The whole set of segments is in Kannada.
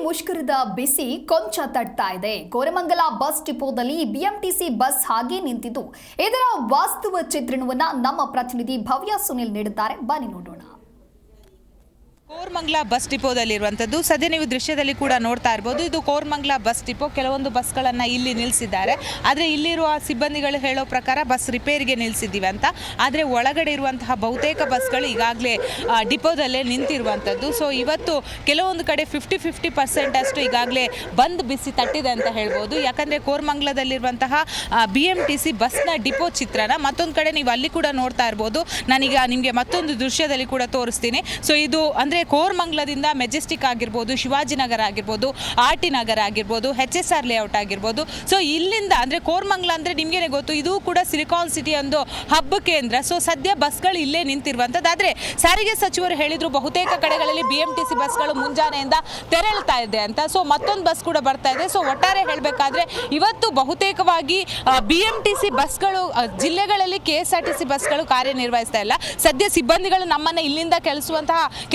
ಮುಷ್ಕರದ ಬಿಸಿ ಕೊಂಚ ತಟ್ತಾ ಇದೆ. ಕೋರಮಂಗಲ ಬಸ್ ಡಿಪೋದಲ್ಲಿ ಬಿಎಂಟಿಸಿ ಬಸ್ ಹಾಗೆ ನಿಂತಿದ್ದು, ಇದರ ವಾಸ್ತವ ಚಿತ್ರಣವನ್ನ ನಮ್ಮ ಪ್ರತಿನಿಧಿ ಭವ್ಯ ಸುನಿಲ್ ನೀಡಿದ್ದಾರೆ. ಬನ್ನಿ ನೋಡೋಣ. ಕೋರಮಂಗಲ ಬಸ್ ಡಿಪೋದಲ್ಲಿರುವಂಥದ್ದು ಸದ್ಯ ನೀವು ದೃಶ್ಯದಲ್ಲಿ ಕೂಡ ನೋಡ್ತಾ ಇರ್ಬೋದು. ಇದು ಕೋರಮಂಗಲ ಬಸ್ ಡಿಪೋ. ಕೆಲವೊಂದು ಬಸ್ಗಳನ್ನು ಇಲ್ಲಿ ನಿಲ್ಲಿಸಿದ್ದಾರೆ. ಆದರೆ ಇಲ್ಲಿರುವ ಸಿಬ್ಬಂದಿಗಳು ಹೇಳೋ ಪ್ರಕಾರ ಬಸ್ ರಿಪೇರಿಗೆ ನಿಲ್ಲಿಸಿದ್ದೀವಿ ಅಂತ. ಆದರೆ ಒಳಗಡೆ ಇರುವಂತಹ ಬಹುತೇಕ ಬಸ್ಗಳು ಈಗಾಗಲೇ ಡಿಪೋದಲ್ಲೇ ನಿಂತಿರುವಂಥದ್ದು. ಸೊ ಇವತ್ತು ಕೆಲವೊಂದು ಕಡೆ 50% ಅಷ್ಟು ಈಗಾಗಲೇ ಬಂದ್ ಬಿಸಿ ತಟ್ಟಿದೆ ಅಂತ ಹೇಳ್ಬೋದು. ಯಾಕಂದರೆ ಕೋರಮಂಗಲದಲ್ಲಿರುವಂತಹ BMTC ಬಸ್ನ ಡಿಪೋ ಚಿತ್ರನ ಮತ್ತೊಂದು ಕಡೆ ನೀವು ಅಲ್ಲಿ ಕೂಡ ನೋಡ್ತಾ ಇರ್ಬೋದು. ನಾನೀಗ ನಿಮಗೆ ಮತ್ತೊಂದು ದೃಶ್ಯದಲ್ಲಿ ಕೂಡ ತೋರಿಸ್ತೀನಿ. ಸೊ ಇದು ಅಂದರೆ ಕೋರಮಂಗಲದಿಂದ ಮೆಜೆಸ್ಟಿಕ್ ಆಗಿರ್ಬೋದು, ಶಿವಾಜಿನಗರ ಆಗಿರ್ಬೋದು, RT ನಗರ ಆಗಿರ್ಬೋದು, HSR ಲೇಔಟ್ ಆಗಿರ್ಬೋದು. ಸೊ ಇಲ್ಲಿಂದ ಅಂದರೆ ಕೋರಮಂಗಲ ಅಂದರೆ ನಿಮಗೇನೆ ಗೊತ್ತು, ಇದು ಕೂಡ ಸಿಲಿಕಾನ್ ಸಿಟಿ ಒಂದು ಹಬ್ ಕೇಂದ್ರ. ಸೊ ಸದ್ಯ ಬಸ್ಗಳು ಇಲ್ಲೇ ನಿಂತಿರುವಂಥದ್ದು. ಆದರೆ ಸಾರಿಗೆ ಸಚಿವರು ಹೇಳಿದರು ಬಹುತೇಕ ಕಡೆಗಳಲ್ಲಿ BMTC ಬಸ್ಗಳು ಮುಂಜಾನೆಯಿಂದ ತೆರಳುತ್ತಾ ಇದೆ ಅಂತ. ಸೊ ಮತ್ತೊಂದು ಬಸ್ ಕೂಡ ಬರ್ತಾ ಇದೆ. ಸೊ ಒಟ್ಟಾರೆ ಹೇಳಬೇಕಾದ್ರೆ ಇವತ್ತು ಬಹುತೇಕವಾಗಿ BMTC ಬಸ್ಗಳು ಜಿಲ್ಲೆಗಳಲ್ಲಿ KSRTC ಬಸ್ಗಳು ಕಾರ್ಯನಿರ್ವಹಿಸ್ತಾ ಇಲ್ಲ. ಸದ್ಯ ಸಿಬ್ಬಂದಿಗಳು ನಮ್ಮನ್ನು ಇಲ್ಲಿಂದ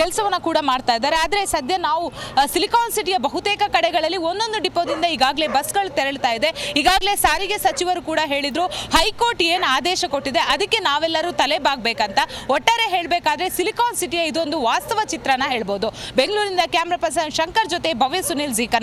ಕೆಲಸವನ್ನು ಕೂಡ ಮಾಡ್ತಾ ಇದ್ದಾರೆ. ಆದರೆ ಸದ್ಯ ನಾವು ಸಿಲಿಕಾನ್ ಸಿಟಿಯ ಬಹುತೇಕ ಕಡೆಗಳಲ್ಲಿ ಒಂದೊಂದು ಡಿಪೋದಿಂದ ಈಗಾಗಲೇ ಬಸ್ಗಳು ತೆರಳುತ್ತಾ ಇದೆ. ಈಗಾಗಲೇ ಸಾರಿಗೆ ಸಚಿವರು ಕೂಡ ಹೇಳಿದ್ರು, ಹೈಕೋರ್ಟ್ ಏನು ಆದೇಶ ಕೊಟ್ಟಿದೆ ಅದಕ್ಕೆ ನಾವೆಲ್ಲರೂ ತಲೆ ಬಾಗಬೇಕಂತ. ಒಟ್ಟಾರೆ ಹೇಳಬೇಕಾದ್ರೆ ಸಿಲಿಕಾನ್ ಸಿಟಿಯ ಇದೊಂದು ವಾಸ್ತವ ಚಿತ್ರನ ಹೇಳ್ಬೋದು. ಬೆಂಗಳೂರಿನಿಂದ ಕ್ಯಾಮ್ರಾ ಪರ್ಸನ್ ಶಂಕರ್ ಜೊತೆ ಭವ್ಯ ಸುನಿಲ್, ಜಿ ಕನ್ನಡ.